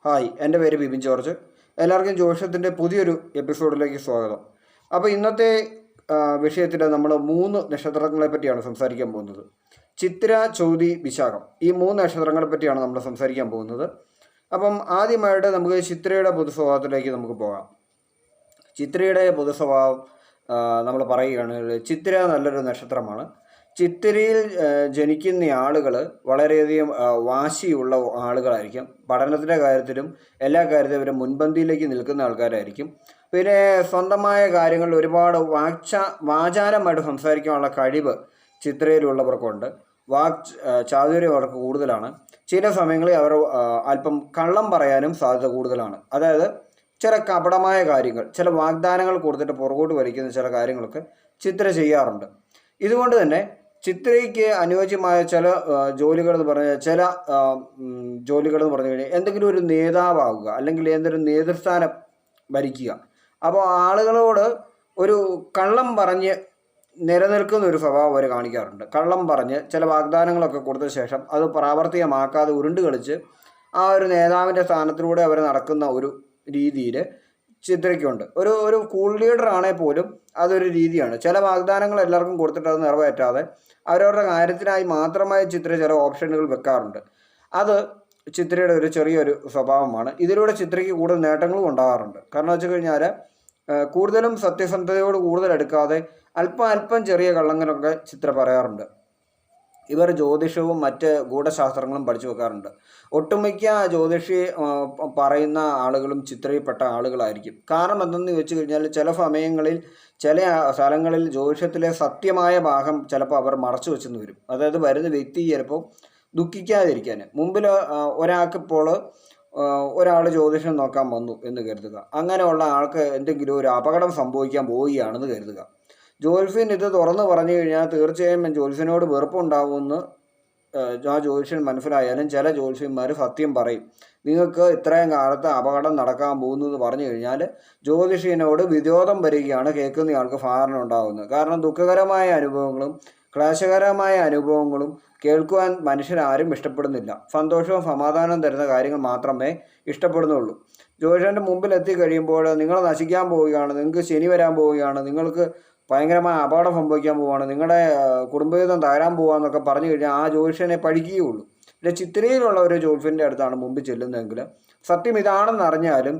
Hi, എൻ്റെ പേര് Bibin George. എല്ലാവർക്കും ജ്യോതിഷത്തിൻ്റെ പുതിയൊരു എപ്പിസോഡിലേക്ക് സ്വാഗതം. അപ്പോൾ ഇന്നത്തെ വിഷയത്തിൽ നമ്മൾ 3 നക്ഷത്രങ്ങളെ പറ്റിയാണ് സംസാരിക്കാൻ പോകുന്നത്. ചിത്ര, ചോതി, വിശാഖം, ഈ 3 നക്ഷത്രങ്ങളെ പറ്റിയാണ് നമ്മൾ സംസാരിക്കാൻ പോകുന്നത്. അപ്പം ആദ്യമായിട്ട് നമുക്ക് ചിത്രയുടെ പൊതുസ്വഭാവത്തിലേക്ക് നമുക്ക് പോകാം. ചിത്രയുടെ പൊതുസ്വഭാവം നമ്മൾ പറയുകയാണെങ്കിൽ ചിത്ര നല്ലൊരു നക്ഷത്രമാണ്. ചിത്തിരയിൽ ജനിക്കുന്ന ആളുകൾ വളരെയധികം വാശിയുള്ള ആളുകളായിരിക്കും. പഠനത്തിൻ്റെ കാര്യത്തിലും എല്ലാ കാര്യത്തിലും ഇവർ മുൻപന്തിയിലേക്ക് നിൽക്കുന്ന ആൾക്കാരായിരിക്കും. പിന്നെ സ്വന്തമായ കാര്യങ്ങളിൽ ഒരുപാട് വാചാലമായിട്ട് സംസാരിക്കാനുള്ള കഴിവ് ചിത്രയിലുള്ളവർക്കുണ്ട്. ചാതുര്യം അവർക്ക് കൂടുതലാണ്. ചില സമയങ്ങളിൽ അവർ അല്പം കള്ളം പറയാനും സാധ്യത കൂടുതലാണ്. അതായത് ചില കപടമായ കാര്യങ്ങൾ, ചില വാഗ്ദാനങ്ങൾ കൊടുത്തിട്ട് പുറകോട്ട് വലിക്കുന്ന ചില കാര്യങ്ങളൊക്കെ ചിത്ര ചെയ്യാറുണ്ട്. ഇതുകൊണ്ട് തന്നെ ചിത്രയ്ക്ക് അനുയോജ്യമായ ചില ജോലികൾ എന്ന് പറഞ്ഞാൽ കഴിഞ്ഞാൽ എന്തെങ്കിലും ഒരു നേതാവാകുക, അല്ലെങ്കിൽ എന്തൊരു നേതൃസ്ഥാനം ഭരിക്കുക. അപ്പോൾ ആളുകളോട് ഒരു കള്ളം പറഞ്ഞ് നിലനിൽക്കുന്ന ഒരു സ്വഭാവം അവർ കാണിക്കാറുണ്ട്. കള്ളം പറഞ്ഞ് ചില വാഗ്ദാനങ്ങളൊക്കെ കൊടുത്ത ശേഷം അത് പ്രാവർത്തികമാക്കാതെ ഉരുണ്ട് കളിച്ച് ആ ഒരു നേതാവിൻ്റെ സ്ഥാനത്തിലൂടെ അവർ നടക്കുന്ന ഒരു രീതിയിൽ ചിത്രയ്ക്കുണ്ട്. ഒരു കൂൾ ലീഡർ ആണെങ്കിൽ പോലും അതൊരു രീതിയാണ്. ചില വാഗ്ദാനങ്ങൾ എല്ലാവർക്കും കൊടുത്തിട്ട് അത് നിറവേറ്റാതെ അവരവരുടെ കാര്യത്തിനായി മാത്രമായി ചിത്ര ചില ഓപ്ഷനുകൾ വെക്കാറുണ്ട്. അത് ചിത്രയുടെ ഒരു ചെറിയൊരു സ്വഭാവമാണ്. ഇതിലൂടെ ചിത്രയ്ക്ക് കൂടുതൽ നേട്ടങ്ങളും ഉണ്ടാകാറുണ്ട്. കാരണം വെച്ച് കഴിഞ്ഞാൽ കൂടുതലും സത്യസന്ധതയോട് കൂടുതൽ എടുക്കാതെ അല്പം ചെറിയ കള്ളങ്ങളൊക്കെ ചിത്ര പറയാറുണ്ട്. ഇവർ ജ്യോതിഷവും മറ്റ് ഗൂഢശാസ്ത്രങ്ങളും പഠിച്ചു വെക്കാറുണ്ട്. ഒട്ടുമിക്ക ജ്യോതിഷി പറയുന്ന ആളുകളും ചിത്രയിൽപ്പെട്ട ആളുകളായിരിക്കും. കാരണം എന്തെന്ന് വെച്ച് കഴിഞ്ഞാൽ ചില സമയങ്ങളിൽ ചില സ്ഥലങ്ങളിൽ ജ്യോതിഷത്തിലെ സത്യമായ ഭാഗം ചിലപ്പോൾ അവർ മറച്ചു വെച്ചെന്ന് വരും. അതായത് വരുന്ന വ്യക്തി ചിലപ്പോൾ ദുഃഖിക്കാതിരിക്കാൻ മുമ്പിൽ ഒരാൾക്കിപ്പോൾ ഒരാൾ ജ്യോതിഷം നോക്കാൻ വന്നു എന്ന് കരുതുക. അങ്ങനെയുള്ള ആൾക്ക് എന്തെങ്കിലും ഒരു അപകടം സംഭവിക്കാൻ പോവുകയാണെന്ന് കരുതുക. ജ്യോത്സ്യൻ ഇത് തുറന്നു പറഞ്ഞു കഴിഞ്ഞാൽ തീർച്ചയായും ജ്യോത്സ്യനോട് വെറുപ്പുണ്ടാവുമെന്ന് ആ ജ്യോത്സ്യൻ മനസ്സിലായാലും ചില ജ്യോത്സ്യന്മാർ സത്യം പറയും. നിങ്ങൾക്ക് ഇത്രയും കാലത്ത് അപകടം നടക്കാൻ പോകുന്നു എന്ന് പറഞ്ഞു കഴിഞ്ഞാൽ ജ്യോതിഷനോട് വിരോധം വരികയാണ് കേൾക്കുന്നയാൾക്ക് ഭാവന ഉണ്ടാകുന്നത്. കാരണം ദുഃഖകരമായ അനുഭവങ്ങളും ക്ലേശകരമായ അനുഭവങ്ങളും കേൾക്കുവാൻ മനുഷ്യരാരും ഇഷ്ടപ്പെടുന്നില്ല. സന്തോഷവും സമാധാനവും തരുന്ന കാര്യങ്ങൾ മാത്രമേ ഇഷ്ടപ്പെടുന്നുള്ളൂ. ജ്യോതിഷൻ്റെ മുമ്പിൽ എത്തിക്കഴിയുമ്പോൾ നിങ്ങൾ നശിക്കാൻ പോവുകയാണ്, നിങ്ങൾക്ക് ശനി വരാൻ പോവുകയാണ്, നിങ്ങൾക്ക് ഭയങ്കരമായ അപകടം സംഭവിക്കാൻ പോവുകയാണ്, നിങ്ങളുടെ കുടുംബജീവിതം തകരാൻ പോവാന്നൊക്കെ പറഞ്ഞു കഴിഞ്ഞാൽ ആ ജ്യോതിഷനെ പഠിക്കുകയുള്ളൂ. പിന്നെ ചിത്രയിലുള്ള ഒരു ജ്യോതിഷൻ്റെ അടുത്താണ് മുമ്പിൽ ചെല്ലുന്നതെങ്കിൽ സത്യം ഇതാണെന്ന് അറിഞ്ഞാലും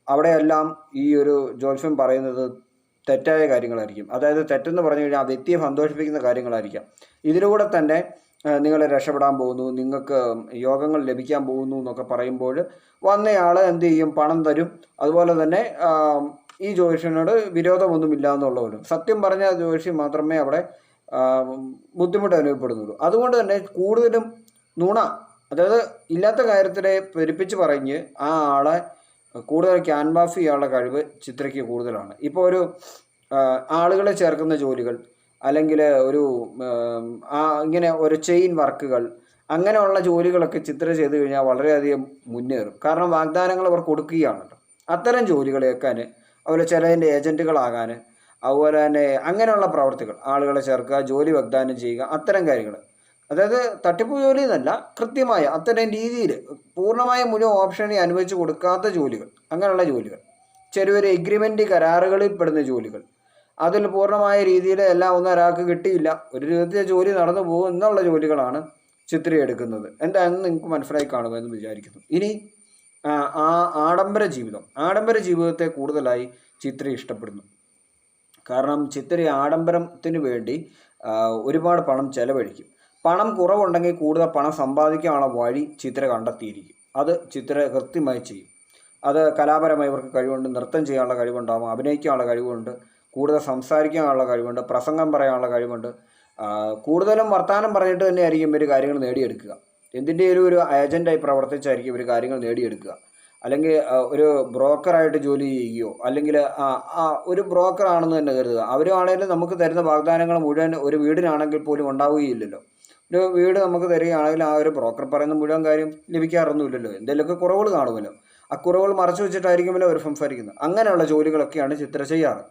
അവിടെയെല്ലാം ഈ ഒരു ജ്യോതിഷൻ പറയുന്നത് തെറ്റായ കാര്യങ്ങളായിരിക്കും. അതായത് തെറ്റെന്ന് പറഞ്ഞു കഴിഞ്ഞാൽ ആ വ്യക്തിയെ സന്തോഷിപ്പിക്കുന്ന കാര്യങ്ങളായിരിക്കാം. ഇതിലൂടെ തന്നെ നിങ്ങൾ രക്ഷപ്പെടാൻ പോകുന്നു, നിങ്ങൾക്ക് യോഗങ്ങൾ ലഭിക്കാൻ പോകുന്നു എന്നൊക്കെ പറയുമ്പോൾ വന്നയാൾ എന്ത് ചെയ്യും? പണം തരും. അതുപോലെ തന്നെ ഈ ജ്യോതിഷനോട് വിരോധമൊന്നുമില്ല എന്നുള്ളവരും സത്യം പറഞ്ഞ ജ്യോതിഷി മാത്രമേ അവിടെ ബുദ്ധിമുട്ട് അനുഭവപ്പെടുന്നുള്ളൂ. അതുകൊണ്ട് തന്നെ കൂടുതലും നുണ, അതായത് ഇല്ലാത്ത കാര്യത്തിനെ പെരുപ്പിച്ച് പറഞ്ഞ് ആ ആളെ കൂടുതൽ ക്യാൻവാസ് ചെയ്യാനുള്ള കഴിവ് ചിത്രയ്ക്ക് കൂടുതലാണ്. ഇപ്പോൾ ഒരു ആളുകളെ ചേർക്കുന്ന ജോലികൾ, അല്ലെങ്കിൽ ഇങ്ങനെ ഒരു ചെയിൻ വർക്കുകൾ, അങ്ങനെയുള്ള ജോലികളൊക്കെ ചിത്ര ചെയ്ത് കഴിഞ്ഞാൽ വളരെയധികം മുന്നേറും. കാരണം വാഗ്ദാനങ്ങൾ അവർ കൊടുക്കുകയാണല്ലോ. അത്തരം ജോലികളേക്കാൻ, അതുപോലെ ചിലതിൻ്റെ ഏജൻറ്റുകളാകാൻ, അതുപോലെ തന്നെ അങ്ങനെയുള്ള പ്രവർത്തികൾ, ആളുകളെ ചേർക്കുക, ജോലി വാഗ്ദാനം ചെയ്യുക, അത്തരം കാര്യങ്ങൾ. അതായത് തട്ടിപ്പ് ജോലി എന്നല്ല, കൃത്യമായ അത്തരം രീതിയിൽ പൂർണ്ണമായ മുഴുവൻ ഓപ്ഷനെ അനുവദിച്ച് കൊടുക്കാത്ത ജോലികൾ, അങ്ങനെയുള്ള ജോലികൾ, ചെറിയൊരു എഗ്രിമെൻ്റ് കരാറുകളിൽ പെടുന്ന ജോലികൾ, അതിൽ പൂർണ്ണമായ രീതിയിൽ എല്ലാം ഒന്നും ഒരാൾക്ക് കിട്ടിയില്ല, ഒരു രീതിയിൽ ജോലി നടന്നു പോകും എന്നുള്ള ജോലികളാണ് ചിത്ര എടുക്കുന്നത്. എന്താണെന്ന് നിങ്ങൾക്ക് മനസ്സിലായി കാണുമെന്ന് വിചാരിക്കുന്നു. ഇനി ആഡംബര ജീവിതത്തെ കൂടുതലായി ചിത്ര ഇഷ്ടപ്പെടുന്നു. കാരണം ചിത്ര ആഡംബരത്തിന് വേണ്ടി ഒരുപാട് പണം ചെലവഴിക്കും. പണം കുറവുണ്ടെങ്കിൽ കൂടുതൽ പണം സമ്പാദിക്കാനുള്ള വഴി ചിത്ര കണ്ടെത്തിയിരിക്കും. അത് ചിത്ര കൃത്യമായി ചെയ്യും. അത് കലാപരമായി ഇവർക്ക് കഴിവുണ്ട്, നൃത്തം ചെയ്യാനുള്ള കഴിവുണ്ടാകും, അഭിനയിക്കാനുള്ള കഴിവുണ്ട്, കൂടുതൽ സംസാരിക്കാനുള്ള കഴിവുണ്ട്, പ്രസംഗം പറയാനുള്ള കഴിവുണ്ട്. കൂടുതലും വർത്തമാനം പറഞ്ഞിട്ട് തന്നെയായിരിക്കും ഇവർ കാര്യങ്ങൾ നേടിയെടുക്കുക. എന്തിൻ്റെ ഒരു ഏജൻ്റായി പ്രവർത്തിച്ചായിരിക്കും ഇവർ കാര്യങ്ങൾ നേടിയെടുക്കുക. അല്ലെങ്കിൽ ഒരു ബ്രോക്കറായിട്ട് ജോലി ചെയ്യുകയോ, അല്ലെങ്കിൽ ഒരു ബ്രോക്കറാണെന്ന് തന്നെ കരുതുക. അവരാണെങ്കിലും നമുക്ക് തരുന്ന വാഗ്ദാനങ്ങൾ മുഴുവൻ ഒരു വീടിനാണെങ്കിൽ പോലും ഉണ്ടാവുകയില്ലല്ലോ. ഒരു വീട് നമുക്ക് തരികയാണെങ്കിൽ ആ ഒരു ബ്രോക്കർ പറയുന്ന മുഴുവൻ കാര്യം ലഭിക്കാറൊന്നുമില്ലല്ലോ. എന്തെങ്കിലുമൊക്കെ കുറവുകൾ കാണുമല്ലോ. ആ കുറവുകൾ മറച്ചു വെച്ചിട്ടായിരിക്കുമല്ലോ അവർ സംസാരിക്കുന്നത്. അങ്ങനെയുള്ള ജോലികളൊക്കെയാണ് ചിത്ര ചെയ്യാറ്.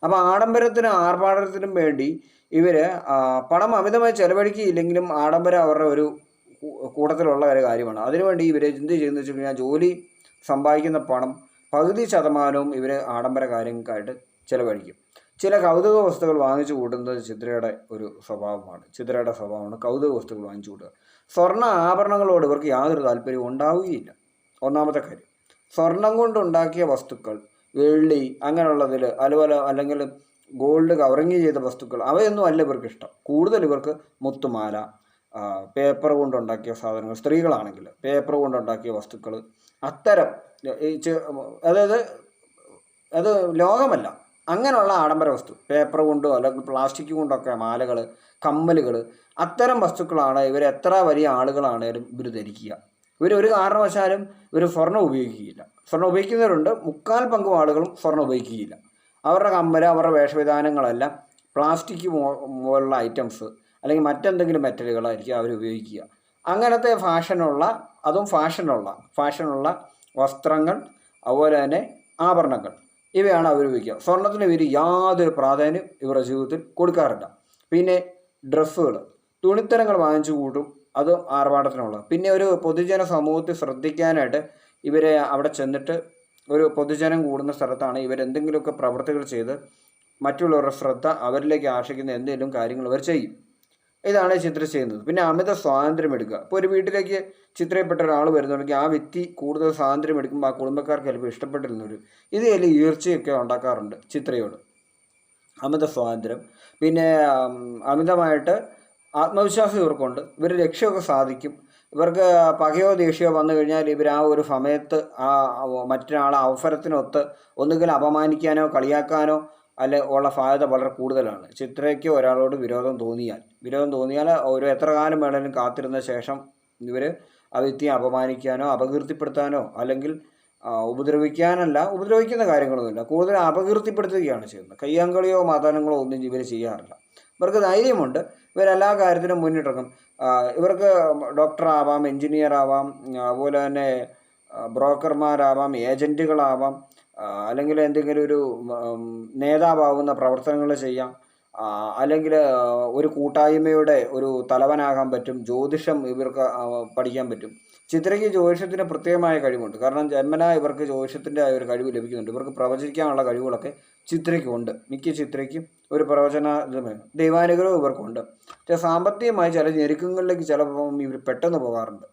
അപ്പോൾ ആഡംബരത്തിനും ആർഭാടത്തിനും വേണ്ടി ഇവർ പണം അമിതമായി ചെലവഴിക്കുകയില്ലെങ്കിലും ആഡംബരം അവരുടെ ഒരു കൂട്ടത്തിലുള്ള ഒരു കാര്യമാണ്. അതിനുവേണ്ടി ഇവർ എന്ത് ചെയ്യുന്നത് വെച്ച് കഴിഞ്ഞാൽ ജോലി സമ്പാദിക്കുന്ന പണം പകുതി ശതമാനവും ഇവർ ആഡംബര കാര്യങ്ങൾക്കായിട്ട് ചിലവഴിക്കും. ചില കൗതുക വസ്തുക്കൾ വാങ്ങിച്ചു കൂട്ടുന്നത് ചിത്രയുടെ ഒരു സ്വഭാവമാണ്. ചിത്രയുടെ സ്വഭാവമാണ് കൗതുക വസ്തുക്കൾ വാങ്ങിച്ചു കൂട്ടുക. സ്വർണ്ണ ആഭരണങ്ങളോട് ഇവർക്ക് യാതൊരു താല്പര്യവും ഉണ്ടാവുകയില്ല. ഒന്നാമത്തെ കാര്യം. സ്വർണം കൊണ്ടുണ്ടാക്കിയ വസ്തുക്കൾ, വെള്ളി അങ്ങനെയുള്ളതിൽ, അതുപോലെ അല്ലെങ്കിൽ ഗോൾഡ് കവറിങ് ചെയ്ത വസ്തുക്കൾ, അവയൊന്നും അല്ല ഇവർക്ക് ഇഷ്ടം. കൂടുതൽ ഇവർക്ക് മുത്തുമാല, പേപ്പർ കൊണ്ടുണ്ടാക്കിയ സാധനങ്ങൾ, സ്ത്രീകളാണെങ്കിൽ പേപ്പർ കൊണ്ടുണ്ടാക്കിയ വസ്തുക്കൾ, അത്തരം അതായത് അത് ലോകമല്ല, അങ്ങനെയുള്ള ആഡംബര വസ്തു, പേപ്പർ കൊണ്ടോ അല്ലെങ്കിൽ പ്ലാസ്റ്റിക് കൊണ്ടൊക്കെ മാലകൾ, കമ്മലുകൾ, അത്തരം വസ്തുക്കളാണ് ഇവർ എത്ര വലിയ ആളുകളാണേലും ഇവർ ധരിക്കുക. ഇവരൊരു കാരണവശാലും ഇവർ സ്വർണ്ണം ഉപയോഗിക്കുകയില്ല. സ്വർണ്ണം ഉപയോഗിക്കുന്നവരുണ്ട്, 3/4 ആളുകളും സ്വർണ്ണം ഉപയോഗിക്കുകയില്ല. അവരുടെ കമ്മല്, അവരുടെ വേഷവിധാനങ്ങളെല്ലാം പ്ലാസ്റ്റിക് പോലുള്ള ഐറ്റംസ് അല്ലെങ്കിൽ മറ്റെന്തെങ്കിലും മെറ്റലുകളായിരിക്കും അവർ ഉപയോഗിക്കുക. അങ്ങനത്തെ അതും ഫാഷനുള്ള വസ്ത്രങ്ങൾ, അതുപോലെ തന്നെ ആഭരണങ്ങൾ, ഇവയാണ് അവർ ഉപയോഗിക്കുക. സ്വർണത്തിന് ഇവർ യാതൊരു പ്രാധാന്യം ഇവരുടെ ജീവിതത്തിൽ കൊടുക്കാറില്ല. പിന്നെ ഡ്രസ്സുകൾ, തുണിത്തരങ്ങൾ വാങ്ങിച്ചു കൂട്ടും, അതും ആർഭാടത്തിനുള്ള. പിന്നെ ഒരു പൊതുജന സമൂഹത്തെ ശ്രദ്ധിക്കാനായിട്ട് ഇവരെ അവിടെ ചെന്നിട്ട്, ഒരു പൊതുജനം കൂടുന്ന സ്ഥലത്താണ് ഇവരെന്തെങ്കിലുമൊക്കെ പ്രവൃത്തികൾ ചെയ്ത് മറ്റുള്ളവരുടെ ശ്രദ്ധ അവരിലേക്ക് ആകർഷിക്കുന്ന എന്തെങ്കിലും കാര്യങ്ങൾ ഇവർ ചെയ്യും. ഇതാണ് ചിത്ര ചെയ്യുന്നത്. പിന്നെ അമിത സ്വാതന്ത്ര്യം എടുക്കുക. ഇപ്പോൾ ഒരു വീട്ടിലേക്ക് ചിത്രയപ്പെട്ട ഒരാൾ വരുന്നുണ്ടെങ്കിൽ ആ വ്യക്തി കൂടുതൽ സ്വാതന്ത്ര്യം എടുക്കുമ്പോൾ ആ കുടുംബക്കാർക്ക് ചിലപ്പോൾ ഇഷ്ടപ്പെട്ടിരുന്നൊരു ഇതിൽ ഈർച്ചയൊക്കെ ഉണ്ടാക്കാറുണ്ട് ചിത്രയോട്. അമിത സ്വാതന്ത്ര്യം. പിന്നെ അമിതമായിട്ട് ആത്മവിശ്വാസം ഇവർക്കുണ്ട്. ഇവർ ലക്ഷ്യമൊക്കെ സാധിക്കും. ഇവർക്ക് പകയോ ദേഷ്യമോ വന്നു കഴിഞ്ഞാൽ ഇവർ ആ ഒരു സമയത്ത് മറ്റൊരാളെ അവസരത്തിനൊത്ത് ഒന്നുകിൽ അപമാനിക്കാനോ കളിയാക്കാനോ ഉള്ള സാധ്യത വളരെ കൂടുതലാണ്. ചിത്രയ്ക്ക് ഒരാളോട് വിരോധം തോന്നിയാൽ ഒരു എത്ര കാലം വേണമെങ്കിലും കാത്തിരുന്ന ശേഷം ഇവർ ആ വ്യക്തിയെ അപമാനിക്കാനോ അപകീർത്തിപ്പെടുത്താനോ അല്ലെങ്കിൽ ഉപദ്രവിക്കുന്ന കാര്യങ്ങളൊന്നുമില്ല, കൂടുതൽ അപകീർത്തിപ്പെടുത്തുകയാണ് ചെയ്യുന്നത്. കയ്യാങ്കളിയോ മാതാനങ്ങളോ ഒന്നും ഇവർ ചെയ്യാറില്ല. ഇവർക്ക് ധൈര്യമുണ്ട്. ഇവരെല്ലാ കാര്യത്തിനും മുന്നിട്ടിറങ്ങും. ഇവർക്ക് ഡോക്ടറാവാം, എൻജിനീയർ ആവാം, അതുപോലെ തന്നെ ബ്രോക്കർമാരാവാം, ഏജൻറ്റുകളാവാം, അല്ലെങ്കിൽ എന്തെങ്കിലും ഒരു നേതാവാകുന്ന പ്രവർത്തനങ്ങൾ ചെയ്യാം, അല്ലെങ്കിൽ ഒരു കൂട്ടായ്മയുടെ ഒരു തലവനാകാൻ പറ്റും. ജ്യോതിഷം ഇവർക്ക് പഠിക്കാൻ പറ്റും. ചിത്രയ്ക്ക് ജ്യോതിഷത്തിന് പ്രത്യേകമായ കഴിവുണ്ട്. കാരണം ജന്മനാ ഇവർക്ക് ജ്യോതിഷത്തിൻ്റെ ഒരു കഴിവ് ലഭിക്കുന്നുണ്ട്. ഇവർക്ക് പ്രവചിക്കാനുള്ള കഴിവുകളൊക്കെ ചിത്രയ്ക്കുണ്ട്. മിക്ക ചിത്രയ്ക്കും ഒരു പ്രവചന ദൈവാനുഗ്രഹം ഇവർക്കുണ്ട്. സാമ്പത്തികമായി ചില ഞെരുക്കങ്ങളിലേക്ക് ചിലപ്പം ഇവർ പെട്ടെന്ന് പോകാറുണ്ട്.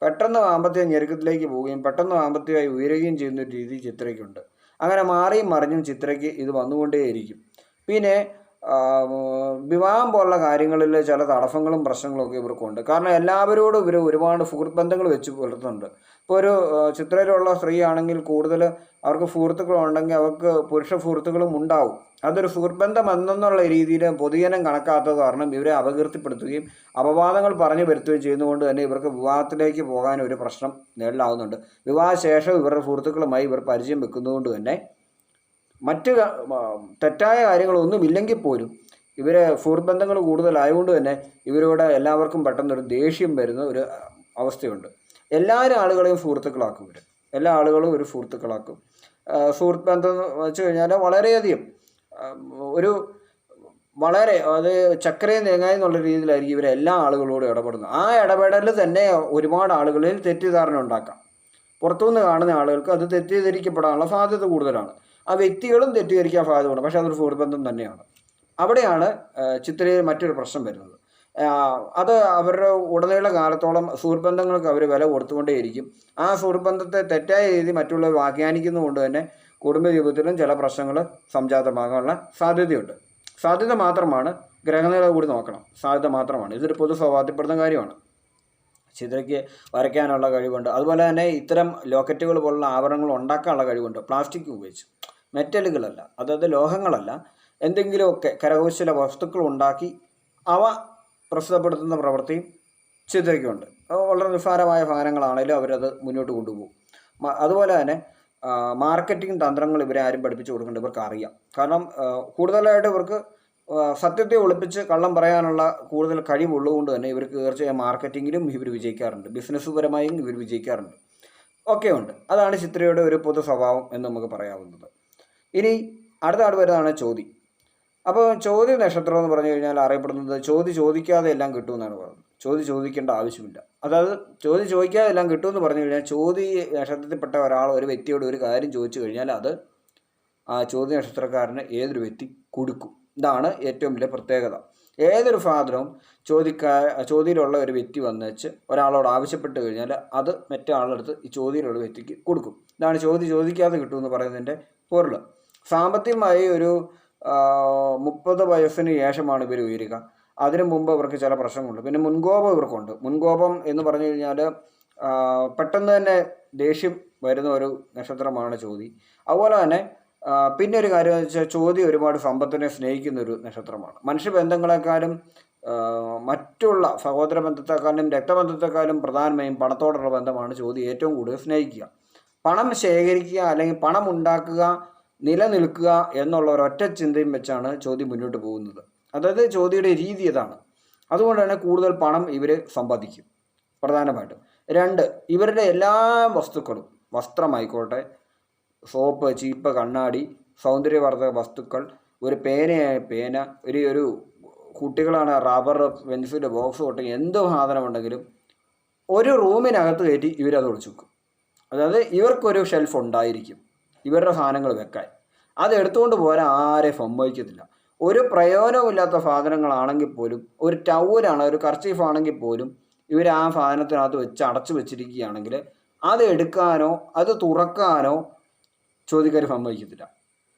പെട്ടെന്ന് സാമ്പത്തിക ഞെരുക്കത്തിലേക്ക് പോവുകയും പെട്ടെന്ന് സാമ്പത്തികമായി ഉയരുകയും ചെയ്യുന്ന ഒരു രീതി ചിത്രയ്ക്കുണ്ട്. അങ്ങനെ മാറിയും മറിഞ്ഞും ചിത്രയ്ക്ക് ഇത് വന്നുകൊണ്ടേയിരിക്കും. പിന്നെ വിവാഹം പോലുള്ള കാര്യങ്ങളിൽ ചില തടസ്സങ്ങളും പ്രശ്നങ്ങളും ഒക്കെ ഇവർക്കുണ്ട്. കാരണം എല്ലാവരോടും ഇവർ ഒരുപാട് സുഹൃത്ത് ബന്ധങ്ങൾ വെച്ച് പുലർത്തുന്നുണ്ട്. ഇപ്പോൾ ഒരു ചിത്രയിലുള്ള സ്ത്രീ ആണെങ്കിൽ കൂടുതൽ അവർക്ക് സുഹൃത്തുക്കളുണ്ടെങ്കിൽ അവർക്ക് പുരുഷ സുഹൃത്തുക്കളും ഉണ്ടാവും. അതൊരു സുഹൃത്ത് ബന്ധം എന്നുള്ള രീതിയിൽ പൊതുജനം കണക്കാത്തത് കാരണം ഇവരെ അപകീർത്തിപ്പെടുത്തുകയും അപവാദങ്ങൾ പറഞ്ഞു വരുത്തുകയും ചെയ്യുന്നതുകൊണ്ട് തന്നെ ഇവർക്ക് വിവാഹത്തിലേക്ക് പോകാൻ ഒരു പ്രശ്നം നേരിടാവുന്നുണ്ട്. വിവാഹശേഷം ഇവരുടെ സുഹൃത്തുക്കളുമായി ഇവർ പരിചയം വെക്കുന്നതുകൊണ്ട് തന്നെ മറ്റ് തെറ്റായ കാര്യങ്ങളൊന്നും ഇല്ലെങ്കിൽ പോലും ഇവരെ സുഹൃത്ത് ബന്ധങ്ങൾ കൂടുതലായതുകൊണ്ട് തന്നെ ഇവരോട് എല്ലാവർക്കും പെട്ടെന്നൊരു ദേഷ്യം വരുന്ന ഒരു അവസ്ഥയുണ്ട്. എല്ലാ ആളുകളെയും സുഹൃത്തുക്കളാക്കും ഇവർ. എല്ലാ ആളുകളും ഒരു സുഹൃത്തുക്കളാക്കും. സുഹൃത്ത് ബന്ധം എന്ന് വെച്ച് കഴിഞ്ഞാൽ വളരെയധികം അത് ചക്കരയും തേങ്ങായും എന്നുള്ള രീതിയിലായിരിക്കും ഇവർ എല്ലാ ആളുകളോടും ഇടപെടുന്നത്. ആ ഇടപെടൽ തന്നെ ഒരുപാട് ആളുകളിൽ തെറ്റിദ്ധാരണ ഉണ്ടാക്കാം. പുറത്തുനിന്ന് കാണുന്ന ആളുകൾക്ക് അത് തെറ്റിദ്ധരിക്കപ്പെടാനുള്ള സാധ്യത കൂടുതലാണ്. ആ വ്യക്തികളും തെറ്റിദ്ധരിക്കാൻ സാധ്യതയുണ്ട്. പക്ഷേ അതൊരു സുഹൃത്ത് ബന്ധം തന്നെയാണ്. അവിടെയാണ് ചിത്രയിൽ മറ്റൊരു പ്രശ്നം വരുന്നത്. അത് അവരുടെ ഉടനീള കാലത്തോളം സുഹൃത്ത് ബന്ധങ്ങൾക്ക് അവർ വില കൊടുത്തുകൊണ്ടേയിരിക്കും. ആ സുഹൃത്ത് ബന്ധത്തെ തെറ്റായ രീതി മറ്റുള്ളവർ വ്യാഖ്യാനിക്കുന്നതുകൊണ്ട് തന്നെ കുടുംബജീവിതത്തിലും ചില പ്രശ്നങ്ങൾ സംജാതമാകാനുള്ള സാധ്യതയുണ്ട്. സാധ്യത മാത്രമാണ്, ഗ്രഹനില കൂടി നോക്കണം. സാധ്യത മാത്രമാണ്. ഇതൊരു പൊതു സ്വഭാവത്തിൽപ്പെടുന്ന കാര്യമാണ്. ചിത്രയ്ക്ക് വരയ്ക്കാനുള്ള കഴിവുണ്ട്. അതുപോലെ തന്നെ ഇത്തരം ലോക്കറ്റുകൾ പോലുള്ള ആഭരണങ്ങൾ ഉണ്ടാക്കാനുള്ള കഴിവുണ്ട്. പ്ലാസ്റ്റിക് ഉപയോഗിച്ച്, മെറ്റലുകളല്ല, അതായത് ലോഹങ്ങളല്ല, എന്തെങ്കിലുമൊക്കെ കരകൗശല വസ്തുക്കൾ ഉണ്ടാക്കി അവ പ്രസിദ്ധപ്പെടുത്തുന്ന പ്രവൃത്തിയും ചിത്രയ്ക്കുണ്ട്. വളരെ നിസ്സാരമായ സാധനങ്ങളാണെങ്കിലും അവരത് മുന്നോട്ട് കൊണ്ടുപോകും. അതുപോലെ തന്നെ മാർക്കറ്റിംഗ് തന്ത്രങ്ങൾ ഇവരെ ആരും പഠിപ്പിച്ചു കൊടുക്കേണ്ട, ഇവർക്ക് അറിയാം. കാരണം കൂടുതലായിട്ട് ഇവർക്ക് സത്യത്തെ ഒളിപ്പിച്ച് കള്ളം പറയാനുള്ള കൂടുതൽ കഴിവുള്ളതുകൊണ്ട് തന്നെ ഇവർക്ക് തീർച്ചയായും മാർക്കറ്റിങ്ങിലും ഇവർ വിജയിക്കാറുണ്ട്. ബിസിനസ് പരമായും ഇവർ വിജയിക്കാറുണ്ട്. ഒക്കെ ഉണ്ട്. അതാണ് ചിത്രയുടെ ഒരു പൊതു സ്വഭാവം എന്ന് നമുക്ക് പറയാവുന്നത്. ഇനി അടുത്ത വരുന്നതാണ് ചോതി. അപ്പോൾ ചോതി നക്ഷത്രം എന്ന് പറഞ്ഞു കഴിഞ്ഞാൽ അറിയപ്പെടുന്നത് ചോദിക്കാതെ എല്ലാം കിട്ടുമെന്നാണ് പറയുന്നത്. ചോദിക്കേണ്ട ആവശ്യമില്ല. അതായത് ചോദിക്കാതെ എല്ലാം കിട്ടുമെന്ന് പറഞ്ഞു കഴിഞ്ഞാൽ നക്ഷത്രത്തിൽപ്പെട്ട ഒരാൾ ഒരു വ്യക്തിയോട് ഒരു കാര്യം ചോദിച്ചു കഴിഞ്ഞാൽ അത് ആ നക്ഷത്രക്കാരന് ഏതൊരു വ്യക്തി കൊടുക്കും. ഇതാണ് ഏറ്റവും വലിയ പ്രത്യേകത. ഏതൊരു സാധനവും ചോദ്യയിലുള്ള ഒരു വ്യക്തി വന്നുവെച്ച് ഒരാളോട് ആവശ്യപ്പെട്ട് കഴിഞ്ഞാൽ അത് മറ്റേ ആളെടുത്ത് ഈ ചോദ്യയിലുള്ള വ്യക്തിക്ക് കൊടുക്കും. ഇതാണ് ചോദിക്കാതെ കിട്ടുമെന്ന് പറയുന്നതിൻ്റെ പൊരുൾ. സാമ്പത്തികമായി ഒരു 30 വയസ്സിന് ശേഷമാണ് ഇവർ ഉയരുക. അതിനു മുമ്പ് ഇവർക്ക് ചില പ്രശ്നങ്ങളുണ്ട്. പിന്നെ മുൻകോപം ഇവർക്കുണ്ട്. മുൻകോപം എന്ന് പറഞ്ഞു കഴിഞ്ഞാൽ പെട്ടെന്ന് തന്നെ ദേഷ്യം വരുന്ന ഒരു നക്ഷത്രമാണ് ചോതി. അതുപോലെ തന്നെ പിന്നെ ഒരു കാര്യം എന്ന് വെച്ചാൽ ചോതി ഒരുപാട് സമ്പത്തിനെ സ്നേഹിക്കുന്ന ഒരു നക്ഷത്രമാണ്. മനുഷ്യബന്ധങ്ങളെക്കാളും മറ്റുള്ള സഹോദര ബന്ധത്തെക്കാളും രക്തബന്ധത്തെക്കാളും പ്രധാനമായും പണത്തോടുള്ള ബന്ധമാണ് ചോതി ഏറ്റവും കൂടുതൽ സ്നേഹിക്കുക. പണം ശേഖരിക്കുക അല്ലെങ്കിൽ പണം ഉണ്ടാക്കുക, നിലനിൽക്കുക എന്നുള്ള ഒരൊറ്റ ചിന്തയും വെച്ചാണ് ചോതി മുന്നോട്ട് പോകുന്നത്. അതായത് ചോതിയുടെ രീതി ഇതാണ്. അതുകൊണ്ട് തന്നെ കൂടുതൽ പണം ഇവർ സമ്പാദിക്കും പ്രധാനമായിട്ടും. 2, ഇവരുടെ എല്ലാ വസ്തുക്കളും, വസ്ത്രമായിക്കോട്ടെ, സോപ്പ്, ചീപ്പ്, കണ്ണാടി, സൗന്ദര്യവർദ്ധക വസ്തുക്കൾ, ഒരു പേന, ഒരു കുട്ടികളാണ് റബ്ബർ, പെൻസിൽ, ബോക്സ് തൊട്ട് എന്ത് സാധനം ഉണ്ടെങ്കിലും ഒരു റൂമിനകത്ത് കയറ്റി ഇവരത് ഒളിച്ചു വെക്കും. അതായത് ഇവർക്കൊരു ഷെൽഫ് ഉണ്ടായിരിക്കും ഇവരുടെ സാധനങ്ങൾ വെക്കാൻ. അത് എടുത്തുകൊണ്ട് പോരാൻ ആരെയും സമ്മതിക്കത്തില്ല. ഒരു പ്രയോജനമില്ലാത്ത സാധനങ്ങളാണെങ്കിൽ പോലും, ഒരു ടവലാണ്, ഒരു കർച്ചീഫ് ആണെങ്കിൽ പോലും ഇവർ ആ സാധനത്തിനകത്ത് വെച്ച് അടച്ചു വെച്ചിരിക്കുകയാണെങ്കിൽ അത് എടുക്കാനോ അത് തുറക്കാനോ ചോദ്യക്കാർ സമ്മതിക്കത്തില്ല.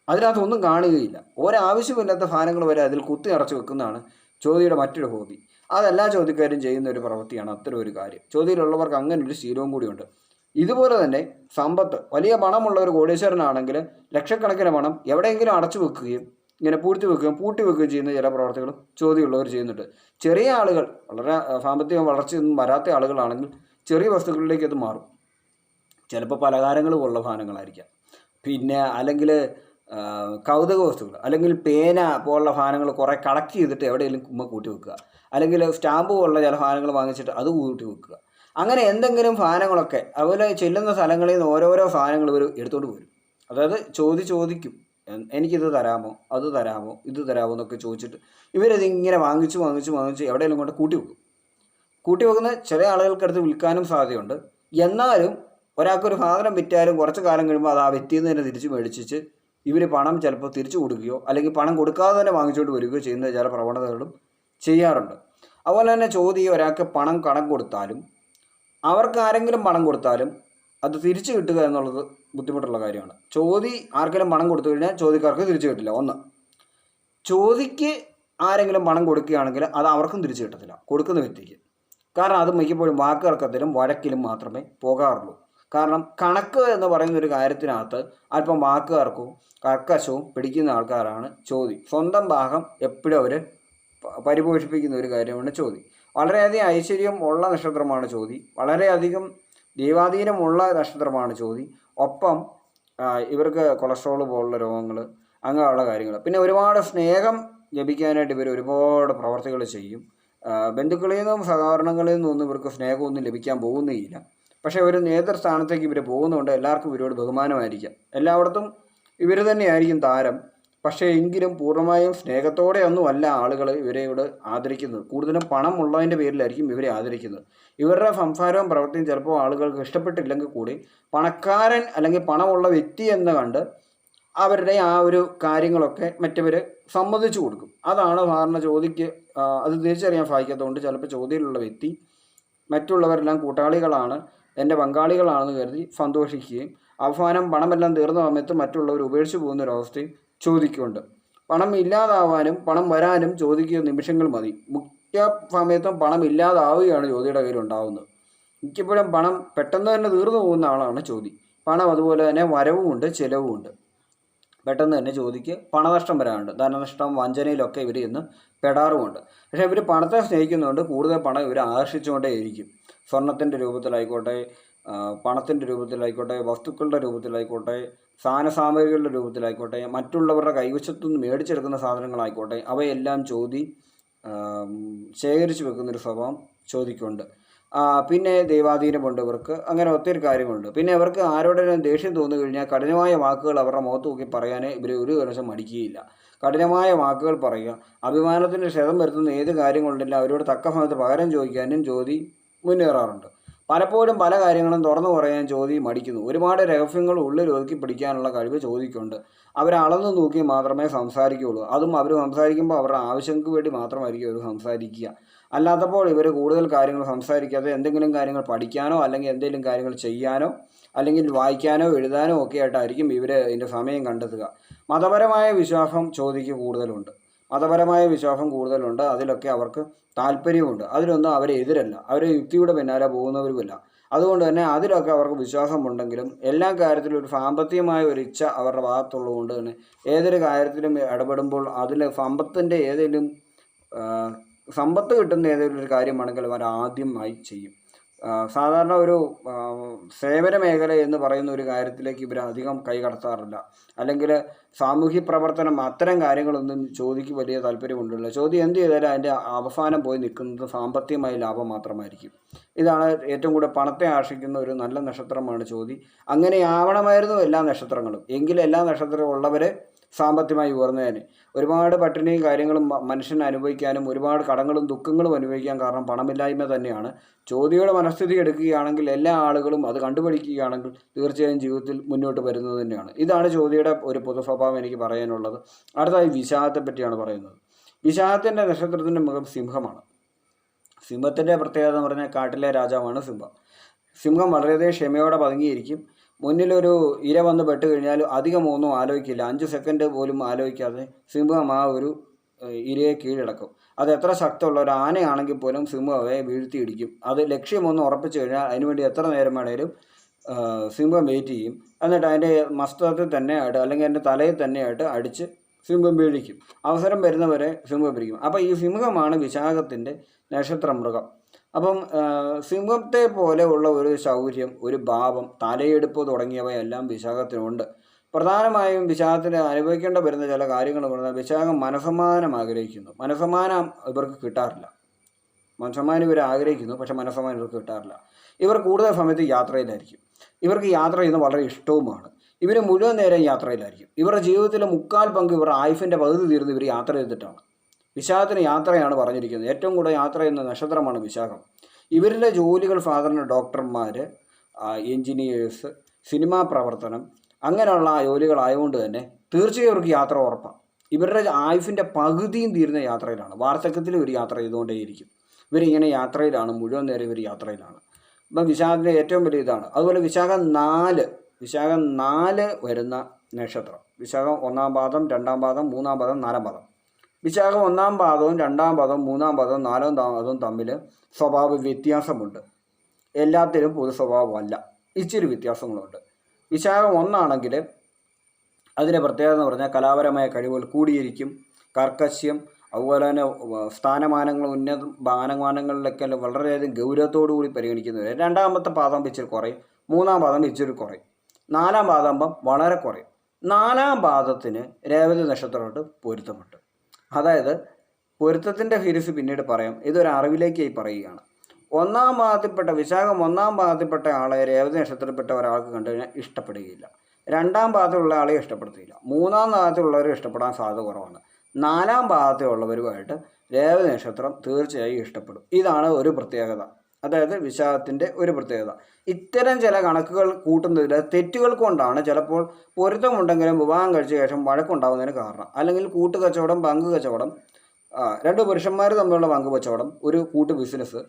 അതിനകത്തൊന്നും കാണുകയില്ല. ഒരാവശ്യമില്ലാത്ത സാധനങ്ങൾ വരെ അതിൽ കുത്തി അടച്ചു വെക്കുന്നതാണ് ചോദ്യയുടെ മറ്റൊരു ഹോബി. അതെല്ലാ ചോദ്യക്കാരും ചെയ്യുന്ന ഒരു പ്രവൃത്തിയാണ് അത്തരം ഒരു കാര്യം. ചോദ്യയിലുള്ളവർക്ക് അങ്ങനെ ഒരു ശീലവും കൂടിയുണ്ട്. ഇതുപോലെ തന്നെ സമ്പത്ത്, വലിയ പണമുള്ള ഒരു കോടീശ്വരനാണെങ്കിൽ ലക്ഷക്കണക്കിന് പണം എവിടെയെങ്കിലും അടച്ചു വെക്കുകയും ഇങ്ങനെ പൂട്ടി വെക്കുകയും ചെയ്യുന്ന ചില പ്രവർത്തികളും ചോദ്യമുള്ളവർ ചെയ്യുന്നുണ്ട്. ചെറിയ ആളുകൾ, വളരെ സാമ്പത്തിക വളർച്ചയൊന്നും വരാത്ത ആളുകളാണെങ്കിൽ ചെറിയ വസ്തുക്കളിലേക്ക് അത് മാറും. ചിലപ്പോൾ പലഹാരങ്ങൾ പോലുള്ള സാധനങ്ങളായിരിക്കാം. പിന്നെ അല്ലെങ്കിൽ കൗതുക വസ്തുക്കൾ, അല്ലെങ്കിൽ പേന പോലുള്ള സാധനങ്ങൾ കുറേ കളക്ട് ചെയ്തിട്ട് എവിടെയെങ്കിലും കൂട്ടി വെക്കുക, അല്ലെങ്കിൽ സ്റ്റാമ്പ് പോലുള്ള ചില സാധനങ്ങൾ വാങ്ങിച്ചിട്ട് അത് കൂട്ടി വെക്കുക. അങ്ങനെ എന്തെങ്കിലും സാധനങ്ങളൊക്കെ അതുപോലെ ചെല്ലുന്ന സ്ഥലങ്ങളിൽ നിന്ന് ഓരോരോ സാധനങ്ങൾ ഇവർ എടുത്തുകൊണ്ട് വരും. അതായത് ചോദിക്കും, എനിക്കിത് തരാമോ, അത് തരാമോ, ഇത് തരാമോ എന്നൊക്കെ ചോദിച്ചിട്ട് ഇവരതിങ്ങനെ വാങ്ങിച്ച് എവിടെയെങ്കിലും കൊണ്ട് കൂട്ടി വെക്കുന്ന ചില ആളുകൾക്കടുത്ത് വിൽക്കാനും സാധ്യതയുണ്ട്. എന്നാലും ഒരാൾക്കൊരു സാധനം വിറ്റാലും കുറച്ച് കാലം കഴിയുമ്പോൾ അത് ആ വ്യക്തിയിൽ നിന്ന് തന്നെ തിരിച്ച് മേടിച്ചിട്ട് ഇവർ പണം ചിലപ്പോൾ തിരിച്ചു കൊടുക്കുകയോ അല്ലെങ്കിൽ പണം കൊടുക്കാതെ തന്നെ വാങ്ങിച്ചുകൊണ്ട് വരികയോ ചെയ്യുന്ന ചില പ്രവണതകളും ചെയ്യാറുണ്ട്. അതുപോലെ തന്നെ ഒരാൾക്ക് പണം കടം കൊടുത്താലും അവർക്ക് ആരെങ്കിലും പണം കൊടുത്താലും അത് തിരിച്ചു കിട്ടുക എന്നുള്ളത് ബുദ്ധിമുട്ടുള്ള കാര്യമാണ്. ആർക്കെങ്കിലും പണം കൊടുത്തു കഴിഞ്ഞാൽ ചോദ്യക്കാർക്ക് തിരിച്ചു കിട്ടില്ല. ഒന്ന്, ചോദിക്ക് ആരെങ്കിലും പണം കൊടുക്കുകയാണെങ്കിൽ അത് അവർക്കും തിരിച്ചു കിട്ടത്തില്ല, കൊടുക്കുന്ന വ്യക്തിക്ക്. കാരണം അത് മിക്കപ്പോഴും വാക്കുതർക്കത്തിലും വഴക്കിലും മാത്രമേ പോകാറുള്ളൂ. കാരണം കണക്ക് എന്ന് പറയുന്ന ഒരു കാര്യത്തിനകത്ത് അല്പം വാക്കുകാർക്കും കർക്കശവും പിടിക്കുന്ന ആൾക്കാരാണ് ചോതി. സ്വന്തം ഭാഗം എപ്പോഴും അവർ പരിപോഷിപ്പിക്കുന്ന ഒരു കാര്യമാണ് ചോതി. വളരെയധികം ഐശ്വര്യം ഉള്ള നക്ഷത്രമാണ് ചോതി. വളരെയധികം ദൈവാധീനമുള്ള നക്ഷത്രമാണ് ചോതി. ഒപ്പം ഇവർക്ക് കൊളസ്ട്രോൾ പോലുള്ള രോഗങ്ങൾ, അങ്ങനെയുള്ള കാര്യങ്ങൾ. പിന്നെ ഒരുപാട് സ്നേഹം ലഭിക്കാനായിട്ട് ഇവർ ഒരുപാട് പ്രവർത്തികൾ ചെയ്യും. ബന്ധുക്കളിൽ നിന്നും സഹകരണങ്ങളിൽ നിന്നൊന്നും ഇവർക്ക് സ്നേഹമൊന്നും ലഭിക്കാൻ പോകുന്നേയില്ല. പക്ഷേ ഒരു നേതൃസ്ഥാനത്തേക്ക് ഇവർ പോകുന്നതുകൊണ്ട് എല്ലാവർക്കും ഇവരോട് ബഹുമാനമായിരിക്കാം. എല്ലായിടത്തും ഇവർ തന്നെയായിരിക്കും താരം. പക്ഷേ എങ്കിലും പൂർണ്ണമായും സ്നേഹത്തോടെയൊന്നുമല്ല ആളുകൾ ഇവരെയോട് ആദരിക്കുന്നത്. കൂടുതലും പണം ഉള്ളതിൻ്റെ പേരിലായിരിക്കും ഇവരെ ആദരിക്കുന്നത്. ഇവരുടെ സംസാരവും പ്രവൃത്തിയും ചിലപ്പോൾ ആളുകൾക്ക് ഇഷ്ടപ്പെട്ടില്ലെങ്കിൽ കൂടി പണക്കാരൻ അല്ലെങ്കിൽ പണമുള്ള വ്യക്തി എന്ന് കണ്ട് അവരുടെ ആ ഒരു കാര്യങ്ങളൊക്കെ മറ്റവർ സമ്മതിച്ചു കൊടുക്കും. അതാണ് സാധാരണ ചോദിക്ക് അത് തിരിച്ചറിയാൻ സാധിക്കാത്തതുകൊണ്ട് ചിലപ്പോൾ ചോദ്യയിലുള്ള വ്യക്തി മറ്റുള്ളവരെല്ലാം കൂട്ടാളികളാണ്, എൻ്റെ പങ്കാളികളാണെന്ന് കരുതി സന്തോഷിക്കുകയും അവസാനം പണമെല്ലാം തീർന്ന സമയത്ത് മറ്റുള്ളവർ ഉപേക്ഷിച്ച് പോകുന്ന ഒരവസ്ഥയും ചോദിക്കുന്നുണ്ട്. പണം ഇല്ലാതാവാനും പണം വരാനും ചോദിക്കുക നിമിഷങ്ങൾ മതി. മിക്ക സമയത്തും പണം ഇല്ലാതാവുകയാണ് ചോദ്യയുടെ കയ്യിൽ ഉണ്ടാകുന്നത്. മിക്കപ്പോഴും പണം പെട്ടെന്ന് തന്നെ തീർന്നു പോകുന്ന ആളാണ് ചോതി. പണം അതുപോലെ തന്നെ വരവുമുണ്ട് ചിലവുമുണ്ട്. പെട്ടെന്ന് തന്നെ ചോദിക്ക് പണനഷ്ടം വരാറുണ്ട്. ധനനഷ്ടം, വഞ്ചനയിലൊക്കെ ഇവർ ഇന്ന് പെടാറുമുണ്ട്. പക്ഷേ ഇവർ പണത്തെ സ്നേഹിക്കുന്നതുകൊണ്ട് കൂടുതൽ പണം ഇവർ ആകർഷിച്ചുകൊണ്ടേയിരിക്കും. സ്വർണത്തിൻ്റെ രൂപത്തിലായിക്കോട്ടെ, പണത്തിൻ്റെ രൂപത്തിലായിക്കോട്ടെ, വസ്തുക്കളുടെ രൂപത്തിലായിക്കോട്ടെ, സാധനസാമഗ്രികളുടെ രൂപത്തിലായിക്കോട്ടെ, മറ്റുള്ളവരുടെ കൈവശത്തുനിന്ന് മേടിച്ചെടുക്കുന്ന സാധനങ്ങളായിക്കോട്ടെ, അവയെല്ലാം ചോതി ശേഖരിച്ച് വെക്കുന്നൊരു സ്വഭാവം ചോദിക്കുന്നുണ്ട്. പിന്നെ ദൈവാധീനമുണ്ട് ഇവർക്ക്. അങ്ങനെ ഒത്തിരി കാര്യങ്ങളുണ്ട്. പിന്നെ ഇവർക്ക് ആരോടെങ്കിലും ദേഷ്യം തോന്നി കഴിഞ്ഞാൽ കഠിനമായ വാക്കുകൾ അവരുടെ മുഖത്ത് നോക്കി പറയാൻ ഇവർ ഒരു ദിവസം മടിക്കുകയില്ല. കഠിനമായ വാക്കുകൾ പറയുക, അഭിമാനത്തിന് ക്ഷതം വരുത്തുന്ന ഏത് കാര്യങ്ങളുണ്ടെങ്കിൽ അവരോട് തക്ക സമയത്ത് പകരം ചോദിക്കാനും ജ്യോതി മുന്നേറാറുണ്ട്. പലപ്പോഴും പല കാര്യങ്ങളും തുറന്നു പറയാൻ ജ്യോതി മടിക്കുന്നു. ഒരുപാട് രഹസ്യങ്ങൾ ഉള്ളിൽ ഒതുക്കി പിടിക്കാനുള്ള കഴിവ് ജ്യോതിക്കുണ്ട്. അവരെ അളന്നു നോക്കി മാത്രമേ സംസാരിക്കുകയുള്ളൂ. അതും അവർ സംസാരിക്കുമ്പോൾ അവരുടെ ആവശ്യങ്ങൾക്ക് വേണ്ടി മാത്രമായിരിക്കും അവർ സംസാരിക്കുക. അല്ലാത്തപ്പോൾ ഇവർ കൂടുതൽ കാര്യങ്ങൾ സംസാരിക്കാതെ എന്തെങ്കിലും കാര്യങ്ങൾ പഠിക്കാനോ അല്ലെങ്കിൽ എന്തെങ്കിലും കാര്യങ്ങൾ ചെയ്യാനോ അല്ലെങ്കിൽ വായിക്കാനോ എഴുതാനോ ഒക്കെ ആയിട്ടായിരിക്കും ഇവർ ഇതിൻ്റെ സമയം കണ്ടെത്തുക. മതപരമായ വിശ്വാസം ജ്യോതിക്ക് കൂടുതലുണ്ട്. അതിലൊക്കെ അവർക്ക് താല്പര്യമുണ്ട്. അതിലൊന്നും അവരെ എതിരല്ല. അവർ യുക്തിയുടെ പിന്നാലെ പോകുന്നവരുമില്ല. അതുകൊണ്ട് തന്നെ അതിലൊക്കെ അവർക്ക് വിശ്വാസമുണ്ടെങ്കിലും എല്ലാ കാര്യത്തിലും ഒരു സാമ്പത്തികമായ ഒരു ഇച്ഛ അവരുടെ ഭാഗത്തുള്ളതുകൊണ്ട് തന്നെ ഏതൊരു കാര്യത്തിലും ഇടപെടുമ്പോൾ അതിൽ സമ്പത്ത് കിട്ടുന്ന ഏതെങ്കിലും ഒരു കാര്യമാണെങ്കിൽ അവർ ആദ്യമായി ചെയ്യും. സാധാരണ ഒരു സേവന മേഖല എന്ന് പറയുന്ന ഒരു കാര്യത്തിലേക്ക് ഇവർ അധികം കൈ കടത്താറില്ല. അല്ലെങ്കിൽ സാമൂഹ്യ പ്രവർത്തനം അത്തരം കാര്യങ്ങളൊന്നും ജ്യോതിക്ക് വലിയ താല്പര്യമുണ്ടല്ലോ. ജ്യോതി എന്ത് ചെയ്താലും അതിൻ്റെ അവസാനം പോയി നിൽക്കുന്നത് സാമ്പത്തികമായ ലാഭം മാത്രമായിരിക്കും. ഇതാണ് ഏറ്റവും കൂടുതൽ പണത്തെ ആകർഷിക്കുന്ന ഒരു നല്ല നക്ഷത്രമാണ് ജ്യോതി. അങ്ങനെയാവണമായിരുന്നു എല്ലാ നക്ഷത്രങ്ങളും. എങ്കിലും എല്ലാ നക്ഷത്രവും ഉള്ളവരെ സാമ്പത്തികമായി ഉയർന്നതിന് ഒരുപാട് പട്ടിണിയും കാര്യങ്ങളും മനുഷ്യൻ അനുഭവിക്കാനും ഒരുപാട് കടങ്ങളും ദുഃഖങ്ങളും അനുഭവിക്കാൻ കാരണം പണമില്ലായ്മ തന്നെയാണ്. ജ്യോതിയുടെ മനസ്ഥിതി എടുക്കുകയാണെങ്കിൽ എല്ലാ ആളുകളും അത് കണ്ടുപിടിക്കുകയാണെങ്കിൽ തീർച്ചയായും ജീവിതത്തിൽ മുന്നോട്ട് വരുന്നത് തന്നെയാണ്. ഇതാണ് ജ്യോതിയുടെ ഒരു പൊതു സ്വഭാവം എനിക്ക് പറയാനുള്ളത്. അടുത്തതായി വിശാഖത്തെ പറ്റിയാണ് പറയുന്നത്. വിശാഖത്തിൻ്റെ നക്ഷത്രത്തിൻ്റെ മുഖം സിംഹമാണ്. സിംഹത്തിൻ്റെ പ്രത്യേകത എന്ന് പറഞ്ഞാൽ കാട്ടിലെ രാജാവാണ് സിംഹം. സിംഹം വളരെയധികം ക്ഷമയോടെ പതുങ്ങിയിരിക്കും. മുന്നിലൊരു ഇര വന്ന് പെട്ട് കഴിഞ്ഞാൽ അധികം ഒന്നും ആലോചിക്കില്ല. 5 സെക്കൻഡ് പോലും ആലോചിക്കാതെ സിംഹം ആ ഒരു ഇരയെ കീഴടക്കും. അത് എത്ര ശക്തമുള്ള ഒരു ആനയാണെങ്കിൽ പോലും സിംഹം അവയെ വീഴ്ത്തിയിടിക്കും. അത് ലക്ഷ്യമൊന്നും ഉറപ്പിച്ചു കഴിഞ്ഞാൽ അതിനുവേണ്ടി എത്ര നേരം വേണേലും സിംഹം വെയിറ്റ് ചെയ്യും. എന്നിട്ട് അതിൻ്റെ മസ്തകത്തിൽ തന്നെയായിട്ട് അല്ലെങ്കിൽ അതിൻ്റെ തലയിൽ തന്നെയായിട്ട് അടിച്ച് സിംഹം വീഴിക്കും. അവസരം വരുന്നവരെ സിംഹം പിടിക്കും. അപ്പോൾ ഈ സിംഹമാണ് വിശാഖത്തിൻ്റെ നക്ഷത്ര മൃഗം. അപ്പം സിംഹത്തെ പോലെ ഉള്ള ഒരു ശൗര്യം, ഒരു ഭാവം, തലയെടുപ്പ് തുടങ്ങിയവയെല്ലാം വിശാഖത്തിനുണ്ട്. പ്രധാനമായും വിശാഖത്തിന് അനുഭവിക്കേണ്ട വരുന്ന ചില കാര്യങ്ങൾ പറഞ്ഞാൽ വിശാഖം മനസ്സമാധാനം ആഗ്രഹിക്കുന്നു. മനസ്സമാധാനം ഇവർക്ക് കിട്ടാറില്ല. മനസ്സമാധാനം ഇവർ ആഗ്രഹിക്കുന്നു, പക്ഷെ മനസ്സമാധാനം ഇവർക്ക് കിട്ടാറില്ല. ഇവർ കൂടുതൽ സമയത്ത് യാത്രയിലായിരിക്കും. ഇവർക്ക് യാത്ര ചെയ്യുന്നത് വളരെ ഇഷ്ടവുമാണ്. ഇവർ മുഴുവൻ നേരം യാത്രയിലായിരിക്കും. ഇവരുടെ ജീവിതത്തിലെ 3/4 പങ്ക് ഇവർ ആയുസിൻ്റെ പകുതി തീർന്ന് ഇവർ യാത്ര ചെയ്തിട്ടാണ്. വിശാഖത്തിന് യാത്രയാണ് പറഞ്ഞിരിക്കുന്നത്. ഏറ്റവും കൂടുതൽ യാത്ര ചെയ്യുന്ന നക്ഷത്രമാണ് വിശാഖം. ഇവരുടെ ജോലികൾ സാധാരണ ഡോക്ടർമാർ, എൻജിനീയേഴ്സ്, സിനിമാ പ്രവർത്തനം അങ്ങനെയുള്ള ജോലികളായതുകൊണ്ട് തന്നെ തീർച്ചയായും ഇവർക്ക് യാത്ര ഉറപ്പാണ്. ഇവരുടെ ആയുസിൻ്റെ പകുതിയും തീരുന്ന യാത്രയിലാണ്. വാർദ്ധക്യത്തിൽ ഇവർ യാത്ര ചെയ്തുകൊണ്ടേയിരിക്കും. ഇവരിങ്ങനെ യാത്രയിലാണ്, മുഴുവൻ നേരം ഇവർ യാത്രയിലാണ്. അപ്പം വിശാഖത്തിൻ്റെ ഏറ്റവും വലിയ ഇതാണ്. അതുപോലെ വിശാഖം 4 വരുന്ന നക്ഷത്രം. വിശാഖം 1-ാം പാദം, 2-ാം പാദം, 3-ാം പാദം, 4-ാം പാദം. വിശാഖം 1-ാം പാദവും 2-ാം പാദവും 3-ാം പാദവും 4-ാം പാദവും തമ്മിൽ സ്വഭാവ വ്യത്യാസമുണ്ട്. എല്ലാത്തിലും പൊതു സ്വഭാവമല്ല, ഇച്ചിരി വ്യത്യാസങ്ങളുണ്ട്. വിശാഖം 1 അതിൻ്റെ പ്രത്യേകത എന്ന് പറഞ്ഞാൽ കലാപരമായ കഴിവുകൾ കൂടിയിരിക്കും. കർക്കശ്യം, അതുപോലെ തന്നെ സ്ഥാനമാനങ്ങൾ, ഉന്നത സ്ഥാനമാനങ്ങളിലൊക്കെ വളരെയധികം ഗൗരവത്തോടു കൂടി പരിഗണിക്കുന്നവർ. 2-ാമത്തെ പാദം ഇച്ചിരി കുറയും, 3-ാം പാദം ഇച്ചിരി കുറയും, 4-ാം പാദാകുമ്പം വളരെ കുറയും. 4-ാം പാദത്തിന് രേവതി നക്ഷത്രമായിട്ട് പൊരുത്തമുണ്ട്. അതായത് പൊരുത്തത്തിൻ്റെ ഫീരിസ് പിന്നീട് പറയാം. ഇതൊരു അറിവിലേക്കായി പറയുകയാണ്. 1-ാം പാദത്തിൽപ്പെട്ട വിശാഖം 1-ാം പാദത്തിൽപ്പെട്ട ആളെ രേവതി നക്ഷത്രത്തിൽപ്പെട്ട ഒരാൾക്ക് കണ്ടു കഴിഞ്ഞാൽ ഇഷ്ടപ്പെടുകയില്ല. 2-ാം പാദത്തിലുള്ള ആളെ ഇഷ്ടപ്പെടുത്തിയില്ല. 3-ാം പാദത്തിലുള്ളവരെ ഇഷ്ടപ്പെടാൻ സാധ്യത കുറവാണ്. 4-ാം പാദത്തിലുള്ളവരുമായിട്ട് രേവതി നക്ഷത്രം തീർച്ചയായും ഇഷ്ടപ്പെടും. ഇതാണ് ഒരു പ്രത്യേകത. അതായത് വിശാഖത്തിൻ്റെ ഒരു പ്രത്യേകത. ഇത്തരം ചില കണക്കുകൾ കൂട്ടുന്നതിൽ തെറ്റുകൾ കൊണ്ടാണ് ചിലപ്പോൾ പൊരുത്തമുണ്ടെങ്കിലും വിവാഹം കഴിച്ച ശേഷം വഴക്കുണ്ടാകുന്നതിന് കാരണം. അല്ലെങ്കിൽ കൂട്ടുകച്ചവടം, പങ്ക് കച്ചവടം, 2 പുരുഷന്മാർ തമ്മിലുള്ള പങ്ക് കച്ചവടം ഒരു കൂട്ട് ബിസിനസ്,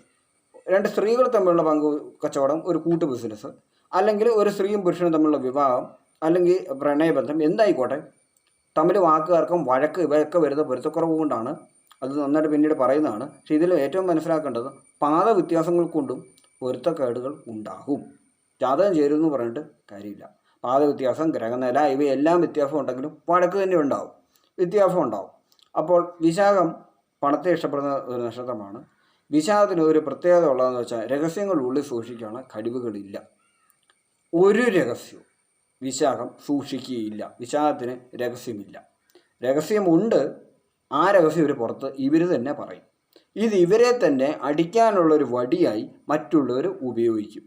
2 സ്ത്രീകൾ തമ്മിലുള്ള പങ്ക് കച്ചവടം ഒരു കൂട്ട് ബിസിനസ്, അല്ലെങ്കിൽ ഒരു സ്ത്രീയും പുരുഷനും തമ്മിലുള്ള വിവാഹം, അല്ലെങ്കിൽ പ്രണയബന്ധം, എന്തായിക്കോട്ടെ തമ്മിൽ വാക്കുകാർക്കും വഴക്ക് ഇവയൊക്കെ വരുന്ന പൊരുത്തക്കുറവ് കൊണ്ടാണ്. അത് നന്നായിട്ട് പിന്നീട് പറയുന്നതാണ്. പക്ഷേ ഇതിൽ ഏറ്റവും മനസ്സിലാക്കേണ്ടത് പാദ വ്യത്യാസങ്ങൾ കൊണ്ടും പൊരുത്തക്കേടുകൾ ഉണ്ടാകും. ജാതകം ചേരുമെന്ന് പറഞ്ഞിട്ട് കാര്യമില്ല. പാദ വ്യത്യാസം, ഗ്രഹനില ഇവയെല്ലാം വ്യത്യാസം ഉണ്ടെങ്കിലും വഴക്ക് തന്നെ ഉണ്ടാവും, വ്യത്യാസം ഉണ്ടാവും. അപ്പോൾ വിശാഖം പണത്തെ ഇഷ്ടപ്പെടുന്ന ഒരു നക്ഷത്രമാണ്. വിശാഖത്തിന് ഒരു പ്രത്യേകത ഉള്ളതെന്ന് വെച്ചാൽ രഹസ്യങ്ങൾ ഉള്ളിൽ സൂക്ഷിക്കാനുള്ള കഴിവുകളില്ല. ഒരു രഹസ്യവും വിശാഖം സൂക്ഷിക്കുകയില്ല. വിശാഖത്തിന് രഹസ്യമില്ല. രഹസ്യമുണ്ട്, ആ രഹസ്യം ഇവർ പുറത്ത് ഇവർ തന്നെ പറയും. ഇത് ഇവരെ തന്നെ അടിക്കാനുള്ളൊരു വടിയായി മറ്റുള്ളവർ ഉപയോഗിക്കും.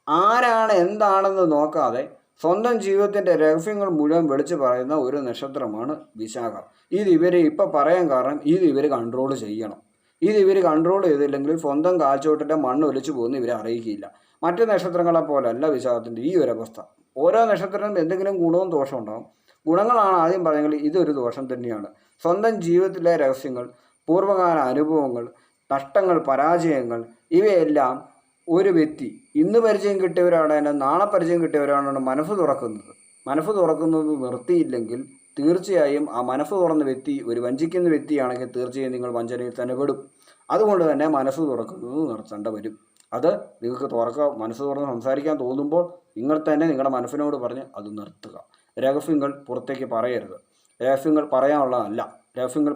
ആരാണ് എന്താണെന്ന് നോക്കാതെ സ്വന്തം ജീവിതത്തിൻ്റെ രഹസ്യങ്ങൾ മുഴുവൻ വിളിച്ചു പറയുന്ന ഒരു നക്ഷത്രമാണ് വിശാഖ. ഇത് ഇവർ ഇപ്പം പറയാൻ കാരണം ഇത് ഇവർ കൺട്രോൾ ചെയ്യണം. ഇത് ഇവർ കൺട്രോൾ ചെയ്തില്ലെങ്കിൽ സ്വന്തം കാൽച്ചോട്ടിൻ്റെ മണ്ണ് ഒലിച്ചു പോകുന്ന ഇവരെ അറിയിക്കില്ല. മറ്റു നക്ഷത്രങ്ങളെ പോലല്ല വിശാഖത്തിൻ്റെ ഈ ഒരു അവസ്ഥ. ഓരോ നക്ഷത്രത്തിനും എന്തെങ്കിലും ഗുണവും ദോഷവും ഉണ്ടാകും. ഗുണങ്ങളാണ് ആദ്യം പറഞ്ഞെങ്കിൽ ഇതൊരു ദോഷം തന്നെയാണ്. സ്വന്തം ജീവിതത്തിലെ രഹസ്യങ്ങൾ, പൂർവ്വകാല അനുഭവങ്ങൾ, നഷ്ടങ്ങൾ, പരാജയങ്ങൾ ഇവയെല്ലാം ഒരു വ്യക്തി ഇന്ന് പരിചയം കിട്ടിയവരാണ് നാളെ പരിചയം കിട്ടിയവരാണ് മനസ്സ് തുറക്കുന്നത് നിർത്തിയില്ലെങ്കിൽ തീർച്ചയായും ആ മനസ്സ് തുറന്ന വ്യക്തി ഒരു വഞ്ചിക്കുന്ന വ്യക്തിയാണെങ്കിൽ തീർച്ചയായും നിങ്ങൾ വഞ്ചനയിൽ തന്നെ പെടും. അതുകൊണ്ട് തന്നെ മനസ്സ് തുറക്കുന്നത് നിർത്തേണ്ട വരും. അത് നിങ്ങൾക്ക് മനസ്സ് തുറന്ന് സംസാരിക്കാൻ തോന്നുമ്പോൾ നിങ്ങൾ തന്നെ നിങ്ങളുടെ മനസ്സിനോട് പറഞ്ഞ് അത് നിർത്തുക. രഹസ്യങ്ങൾ പുറത്തേക്ക് പറയരുത്. രഹസ്യങ്ങൾ പറയാനുള്ളതല്ല, രഹസ്യങ്ങൾ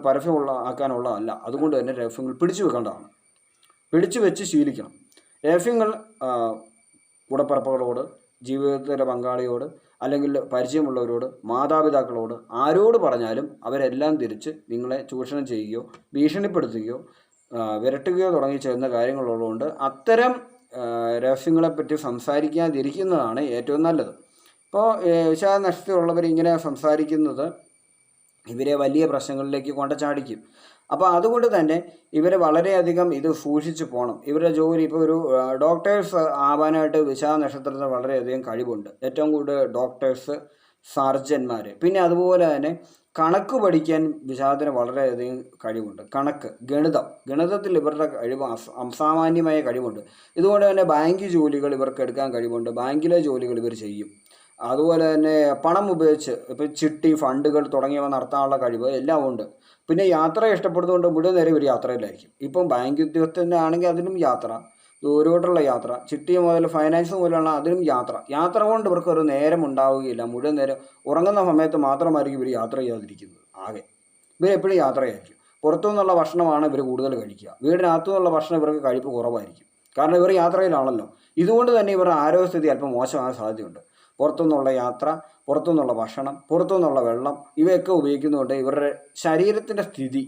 ആക്കാനുള്ളതല്ല. അതുകൊണ്ട് തന്നെ രഹസ്യങ്ങൾ പിടിച്ചു വെക്കേണ്ടതാണ്. പിടിച്ചു വെച്ച് ശീലിക്കണം. രഹസ്യങ്ങൾ കൂടപ്പിറപ്പുകളോട്, ജീവിതത്തിലെ പങ്കാളിയോട്, അല്ലെങ്കിൽ പരിചയമുള്ളവരോട്, മാതാപിതാക്കളോട് ആരോട് പറഞ്ഞാലും അവരെല്ലാം തിരിച്ച് നിങ്ങളെ ചൂഷണം ചെയ്യുകയോ ഭീഷണിപ്പെടുത്തുകയോ വിരട്ടുകയോ തുടങ്ങി ചെയ്യുന്ന കാര്യങ്ങളുള്ളതുകൊണ്ട് അത്തരം രഹസ്യങ്ങളെപ്പറ്റി സംസാരിക്കാതിരിക്കുന്നതാണ് ഏറ്റവും നല്ലത്. ഇപ്പോൾ വിശാഖ നക്ഷത്രമുള്ളവർ ഇങ്ങനെ സംസാരിക്കുന്നത് ഇവരെ വലിയ പ്രശ്നങ്ങളിലേക്ക് കൊണ്ടുചാടിക്കും. അപ്പോൾ അതുകൊണ്ട് തന്നെ ഇവർ വളരെയധികം ഇത് സൂക്ഷിച്ച് പോകണം. ഇവരുടെ ജോലി ഇപ്പോൾ ഒരു ഡോക്ടേഴ്സ് ആവാനായിട്ട് വിശാഖ നക്ഷത്രത്തിന് വളരെയധികം കഴിവുണ്ട്. ഏറ്റവും കൂടുതൽ ഡോക്ടേഴ്സ്, സർജന്മാർ, പിന്നെ അതുപോലെ തന്നെ കണക്ക് പഠിക്കാൻ വിശാഖത്തിന് വളരെയധികം കഴിവുണ്ട്. ഗണിതത്തിൽ ഇവരുടെ കഴിവ് അസാമാന്യമായ കഴിവുണ്ട്. ഇതുകൊണ്ട് തന്നെ ബാങ്ക് ജോലികൾ ഇവർക്ക് എടുക്കാൻ കഴിവുണ്ട്. ബാങ്കിലെ ജോലികൾ ഇവർ ചെയ്യും. അതുപോലെ തന്നെ പണം ഉപയോഗിച്ച് ഇപ്പോൾ ചിട്ടി, ഫണ്ടുകൾ തുടങ്ങിയവ നടത്താനുള്ള കഴിവ് എല്ലാം ഉണ്ട്. പിന്നെ യാത്ര ഇഷ്ടപ്പെടുന്നതുകൊണ്ട് മുഴുവൻ നേരം ഒരു യാത്രയിലായിരിക്കും. ഇപ്പം ബാങ്ക് ഉദ്യോഗസ്ഥൻ്റെ ആണെങ്കിൽ അതിനും യാത്ര, ദൂരോട്ടുള്ള യാത്ര, ചിട്ടി മുതൽ ഫൈനാൻസ് മുതലുള്ള അതിനും യാത്ര കൊണ്ട് ഇവർക്ക് ഒരു നേരം ഉണ്ടാവുകയില്ല. മുഴുവൻ നേരം ഉറങ്ങുന്ന സമയത്ത് മാത്രമായിരിക്കും ഇവർ യാത്ര ചെയ്യാതിരിക്കുന്നത്. ഇവരെപ്പോഴും യാത്രയായിരിക്കും. പുറത്തുനിന്നുള്ള ഭക്ഷണമാണ് ഇവർ കൂടുതൽ കഴിക്കുക. വീടിനകത്തു നിന്നുള്ള ഭക്ഷണം ഇവർക്ക് കഴിപ്പ് കുറവായിരിക്കും. കാരണം ഇവർ യാത്രയിലാണല്ലോ. ഇതുകൊണ്ട് തന്നെ ഇവരുടെ ആരോഗ്യസ്ഥിതി അല്പം മോശമാകാൻ സാധ്യതയുണ്ട്. പുറത്തുനിന്നുള്ള യാത്ര, പുറത്തുനിന്നുള്ള ഭക്ഷണം, പുറത്തുനിന്നുള്ള വെള്ളം ഇവയൊക്കെ ഉപയോഗിക്കുന്നതുകൊണ്ട് ഇവരുടെ ശരീരത്തിൻ്റെ സ്ഥിതി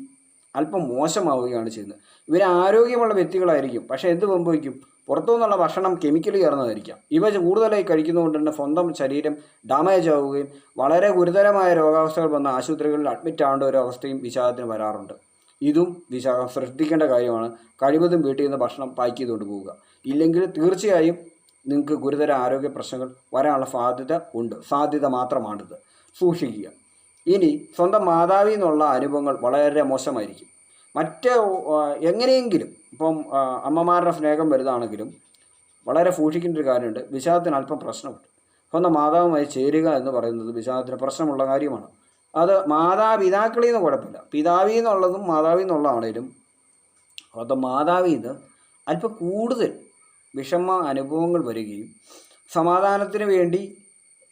അല്പം മോശമാവുകയാണ് ചെയ്യുന്നത്. ഇവർ ആരോഗ്യമുള്ള വ്യക്തികളായിരിക്കും. പക്ഷേ എന്ത് സംഭവിക്കും? പുറത്തുനിന്നുള്ള ഭക്ഷണം കെമിക്കൽ ചേർന്നതായിരിക്കാം. ഇവ കൂടുതലായി കഴിക്കുന്നതുകൊണ്ട് തന്നെ സ്വന്തം ശരീരം ഡാമേജ് ആവുകയും വളരെ ഗുരുതരമായ രോഗാവസ്ഥകൾ വന്ന ആശുപത്രികളിൽ അഡ്മിറ്റ് ആവേണ്ട ഒരു അവസ്ഥയും വിശാഖത്തിന് വരാറുണ്ട്. ഇതും വിശാഖം ശ്രദ്ധിക്കേണ്ട കാര്യമാണ്. കഴിവതും വീട്ടിൽ നിന്ന് ഭക്ഷണം പാക്ക് ചെയ്തുകൊണ്ട് പോവുക. ഇല്ലെങ്കിൽ തീർച്ചയായും നിങ്ങൾക്ക് ഗുരുതര ആരോഗ്യ പ്രശ്നങ്ങൾ വരാനുള്ള സാധ്യത മാത്രമാണിത്. സൂക്ഷിക്കുക. ഇനി സ്വന്തം മാതാവിൽ നിന്നുള്ള അനുഭവങ്ങൾ വളരെ മോശമായിരിക്കും. എങ്ങനെയെങ്കിലും ഇപ്പം അമ്മമാരുടെ സ്നേഹം വലുതാണെങ്കിലും വളരെ സൂക്ഷിക്കേണ്ട ഒരു കാര്യമുണ്ട്. വിശാഖത്തിന് അല്പം പ്രശ്നമുണ്ട്. സ്വന്തം മാതാവുമായി ചേരുക എന്ന് പറയുന്നത് വിശാഖത്തിന് പ്രശ്നമുള്ള കാര്യമാണ്. അത് മാതാപിതാക്കളിൽ നിന്ന് കുഴപ്പമില്ല. പിതാവിൽ നിന്നുള്ളതും മാതാവിൽ നിന്നുള്ളതാണേലും സ്വന്തം മാതാവിൽ നിന്ന് അല്പം കൂടുതൽ വിഷമ അനുഭവങ്ങൾ വരികയും സമാധാനത്തിന് വേണ്ടി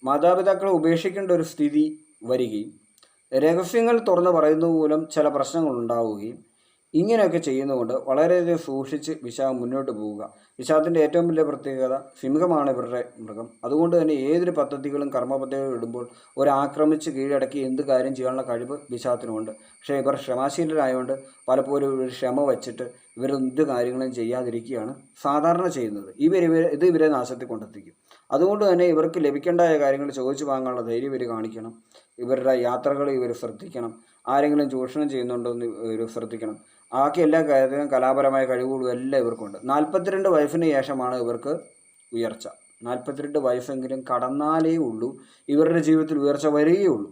മാതാപിതാക്കളെ ഉപേക്ഷിക്കേണ്ട ഒരു സ്ഥിതി വരികയും രഹസ്യങ്ങൾ തുറന്നു പറയുന്നത് മൂലം ചില പ്രശ്നങ്ങൾ ഉണ്ടാവുകയും ഇങ്ങനെയൊക്കെ ചെയ്യുന്നതുകൊണ്ട് വളരെയധികം സൂക്ഷിച്ച് വിശാഖം മുന്നോട്ട് പോവുക. വിശാഖത്തിൻ്റെ ഏറ്റവും വലിയ പ്രത്യേകത സിംഹമാണ് ഇവരുടെ മൃഗം. അതുകൊണ്ട് തന്നെ ഏതൊരു പദ്ധതികളും കർമ്മ പദ്ധതികളും ഇടുമ്പോൾ ഒരാക്രമിച്ച് കീഴടക്കി എന്ത് കാര്യം ചെയ്യാനുള്ള കഴിവ് വിശാഖത്തിനുണ്ട്. പക്ഷേ ഇവർ ക്ഷമാശീലരായതുകൊണ്ട് പലപ്പോഴും ഒരു ക്ഷമ വച്ചിട്ട് ഇവർ എന്ത് കാര്യങ്ങളും ചെയ്യാതിരിക്കുകയാണ് സാധാരണ ചെയ്യുന്നത്. ഇവരെ നാശത്തിൽ കൊണ്ടെത്തിക്കും. അതുകൊണ്ട് തന്നെ ഇവർക്ക് ലഭിക്കേണ്ടായ കാര്യങ്ങൾ ചോദിച്ചു വാങ്ങാനുള്ള ധൈര്യം ഇവർ കാണിക്കണം. ഇവരുടെ യാത്രകൾ ഇവർ ശ്രദ്ധിക്കണം. ആരെങ്കിലും ചൂഷണം ചെയ്യുന്നുണ്ടോ എന്ന് ഇവർ ശ്രദ്ധിക്കണം. ബാക്കി എല്ലാ കാര്യത്തിലും കലാപരമായ കഴിവുകളും എല്ലാം ഇവർക്കുണ്ട്. 42 വയസ്സിന് ശേഷമാണ് ഇവർക്ക് ഉയർച്ച. 42 വയസ്സെങ്കിലും കടന്നാലേ ഉള്ളൂ ഇവരുടെ ജീവിതത്തിൽ ഉയർച്ച വരികയുള്ളൂ.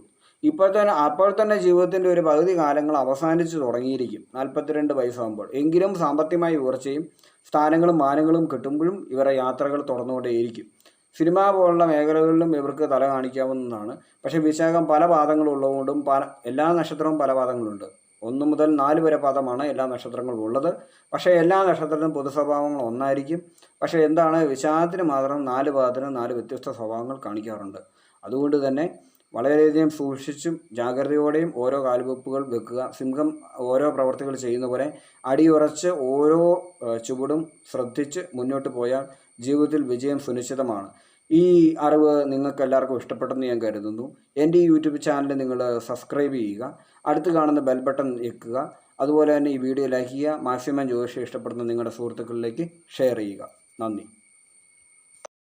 അപ്പോൾ തന്നെ ജീവിതത്തിൻ്റെ ഒരു പകുതി കാലങ്ങൾ അവസാനിച്ചു തുടങ്ങിയിരിക്കും 42 വയസ്സാകുമ്പോൾ. എങ്കിലും സാമ്പത്തികമായ ഉയർച്ചയും സ്ഥാനങ്ങളും മാനങ്ങളും കിട്ടുമ്പോഴും ഇവരുടെ യാത്രകൾ തുറന്നുകൊണ്ടേയിരിക്കും. സിനിമ പോലുള്ള മേഖലകളിലും ഇവർക്ക് തല കാണിക്കാവുന്നതാണ്. പക്ഷേ വിശാഖം പല പാദങ്ങളുള്ളതുകൊണ്ടും എല്ലാ നക്ഷത്രവും പല പാദങ്ങളുണ്ട്. 1 മുതൽ 4 വരെ പാദമാണ് എല്ലാ നക്ഷത്രങ്ങളും ഉള്ളത്. പക്ഷേ എല്ലാ നക്ഷത്രത്തിനും പൊതു സ്വഭാവങ്ങൾ ഒന്നായിരിക്കും. പക്ഷേ എന്താണ് വിശാഖത്തിന് മാത്രം 4 പാദത്തിന് 4 വ്യത്യസ്ത സ്വഭാവങ്ങൾ കാണിക്കാറുണ്ട്. അതുകൊണ്ട് തന്നെ വളരെയധികം സൂക്ഷിച്ചും ജാഗ്രതയോടെയും ഓരോ കാൽവെപ്പുകൾ വെക്കുക. സിംഹം ഓരോ പ്രവർത്തികൾ ചെയ്യുന്ന പോലെ അടിയുറച്ച് ഓരോ ചുവടും ശ്രദ്ധിച്ച് മുന്നോട്ട് പോയാൽ ജീവിതത്തിൽ വിജയം സുനിശ്ചിതമാണ്. ഈ അറിവ് നിങ്ങൾക്ക് എല്ലാവർക്കും ഇഷ്ടപ്പെട്ടെന്ന് ഞാൻ കരുതുന്നു. എൻ്റെ ഈ യൂട്യൂബ് ചാനൽ നിങ്ങൾ സബ്സ്ക്രൈബ് ചെയ്യുക. അടുത്ത് കാണുന്ന ബെൽ ബട്ടൺ ഞെക്കുക. അതുപോലെ തന്നെ ഈ വീഡിയോ ലൈക്ക് ചെയ്യുക. മാക്സിമം ജ്യോതിഷം ഇഷ്ടപ്പെടുന്ന നിങ്ങളുടെ സുഹൃത്തുക്കളിലേക്ക് ഷെയർ ചെയ്യുക. നന്ദി.